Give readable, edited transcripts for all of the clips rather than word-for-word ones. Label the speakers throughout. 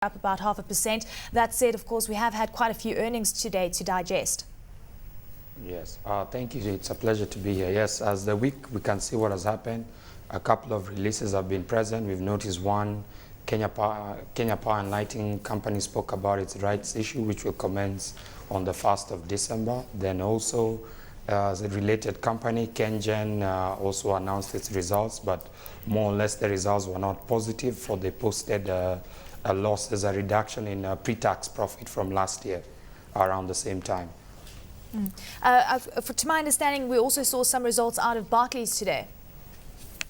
Speaker 1: up about 0.5%. That said, of course, we have had quite a few earnings today to digest.
Speaker 2: Yes, thank you. It's a pleasure to be here. Yes, as the week we can see what has happened. A couple of releases have been present. We've noticed one, Kenya Power and Lighting Company spoke about its rights issue, which will commence on the 1st of December. Then also, the related company, Kenyan, also announced its results, but more or less the results were not positive, for they posted a loss as a reduction in pre-tax profit from last year around the same time.
Speaker 1: To my understanding, we also saw some results out of Barclays today.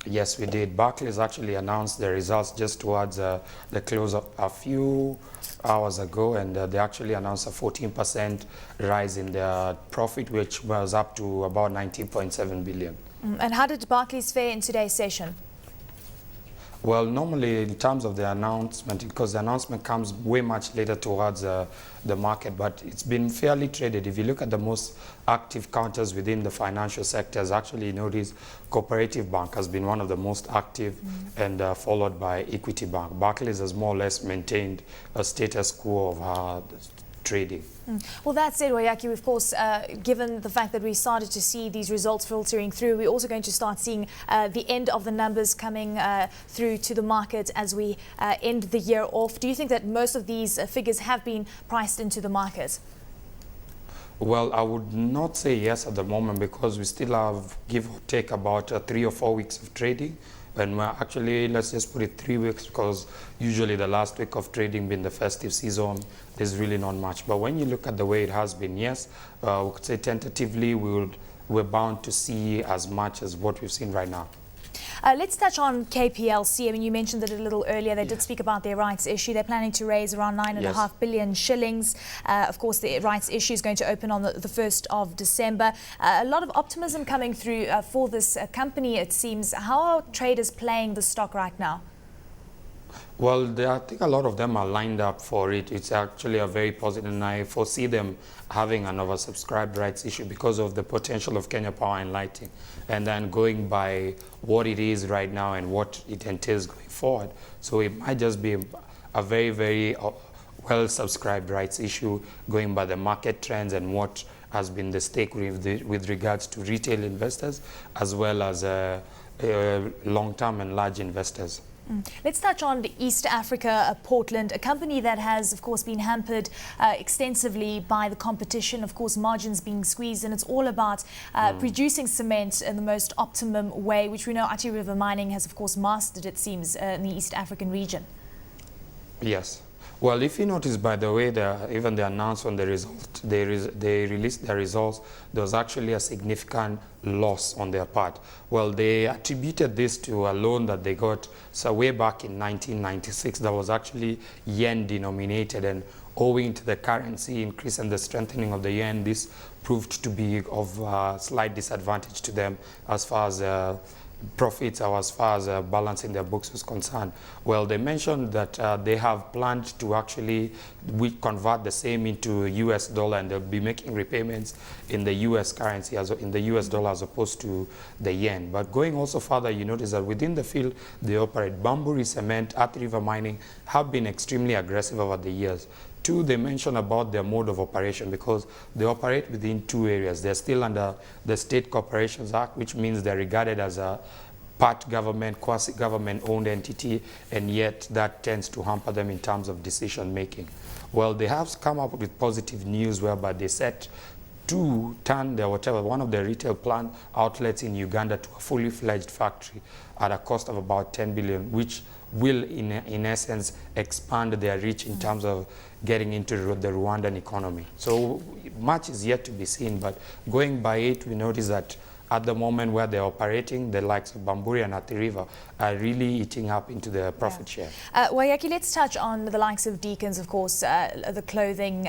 Speaker 2: Yes, we did. Barclays actually announced the results just towards the close of a few hours ago, and they actually announced a 14% rise in their profit, which was up to about 19.7 billion.
Speaker 1: And how did Barclays fare in today's session?
Speaker 2: Well, normally in terms of the announcement, because the announcement comes way much later towards the market, but it's been fairly traded. If you look at the most active counters within the financial sectors, actually notice Cooperative Bank has been one of the most active, and followed by Equity Bank. Barclays has more or less maintained a status quo of trading.
Speaker 1: Well, that said, Waiyaki, of course, given the fact that we started to see these results filtering through, we're also going to start seeing the end of the numbers coming through to the market as we end the year off. Do you think that most of these figures have been priced into the market?
Speaker 2: Well, I would not say yes at the moment, because we still have, give or take, about 3 or 4 weeks of trading. And we're actually, let's just put it 3 weeks, because usually the last week of trading being the festive season, there's really not much. But when you look at the way it has been, yes, we could say tentatively we're bound to see as much as what we've seen right now.
Speaker 1: Let's touch on KPLC. I mean, you mentioned it a little earlier. They did speak about their rights issue. They're planning to raise around 9.5 billion shillings. Of course, the rights issue is going to open on the 1st of December. A lot of optimism coming through for this company, it seems. How are traders playing the stock right now?
Speaker 2: Well, I think a lot of them are lined up for it. It's actually a very positive, and I foresee them having an oversubscribed rights issue because of the potential of Kenya Power and Lighting. And then going by what it is right now and what it entails going forward. So it might just be a very, very well-subscribed rights issue, going by the market trends and what has been the stake with regards to retail investors, as well as long-term and large investors.
Speaker 1: Let's touch on East Africa, Portland, a company that has, of course, been hampered extensively by the competition, of course, margins being squeezed, and it's all about producing cement in the most optimum way, which we know Athi River Mining has, of course, mastered, it seems, in the East African region.
Speaker 2: Yes. Well, if you notice, by the way, even the announcement, the result, they released their results, there was actually a significant loss on their part. Well, they attributed this to a loan that they got way back in 1996 that was actually yen denominated, and owing to the currency increase and the strengthening of the yen, this proved to be of slight disadvantage to them as far as profits or as far as balancing their books was concerned. Well, they mentioned that they have planned to actually convert the same into US dollar, and they'll be making repayments in the US currency, in the US dollar, as opposed to the yen. But going also further, you notice that within the field they operate, Bamburi Cement, Athi River Mining have been extremely aggressive over the years. Two, they mention about their mode of operation, because they operate within 2 areas. They're still under the State Corporations Act, which means they're regarded as a part government, quasi-government owned entity, and yet that tends to hamper them in terms of decision making. Well, they have come up with positive news whereby they set to turn one of their retail plant outlets in Uganda to a fully fledged factory at a cost of about 10 billion, which will in essence expand their reach in terms of getting into the Rwandan economy. So much is yet to be seen, but going by it, we notice that at the moment where they're operating, the likes of Bamburi and Athi River are really eating up into their profit share.
Speaker 1: Waiyaki, let's touch on the likes of Deacons, of course, the clothing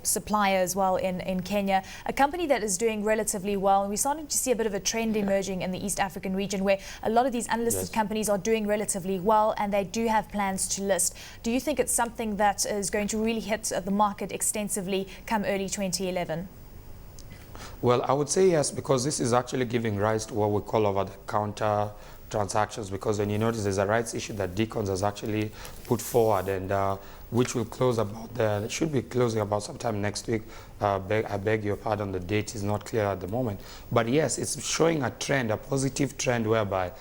Speaker 1: supplier as well in Kenya, a company that is doing relatively well. And we're starting to see a bit of a trend emerging in the East African region, where a lot of these unlisted companies are doing relatively well, and they do have plans to list. Do you think it's something that is going to really hit the market extensively come early 2011?
Speaker 2: Well, I would say yes, because this is actually giving rise to what we call over-the-counter transactions, because when you notice there's a rights issue that Deacons has actually put forward, and which will close it should be closing about sometime next week. I beg your pardon, the date is not clear at the moment. But yes, it's showing a trend, a positive trend, whereby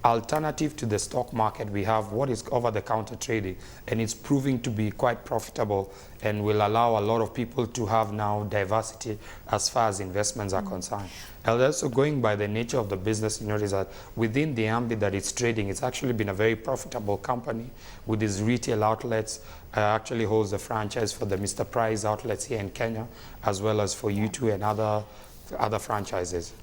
Speaker 2: alternative to the stock market, we have what is over-the-counter trading, and it's proving to be quite profitable and will allow a lot of people to have now diversity as far as investments are concerned. And also, going by the nature of the business, you notice that within the ambit that it's trading, it's actually been a very profitable company with its retail outlets. Actually holds the franchise for the Mr. Price outlets here in Kenya, as well as for U2 and other franchises.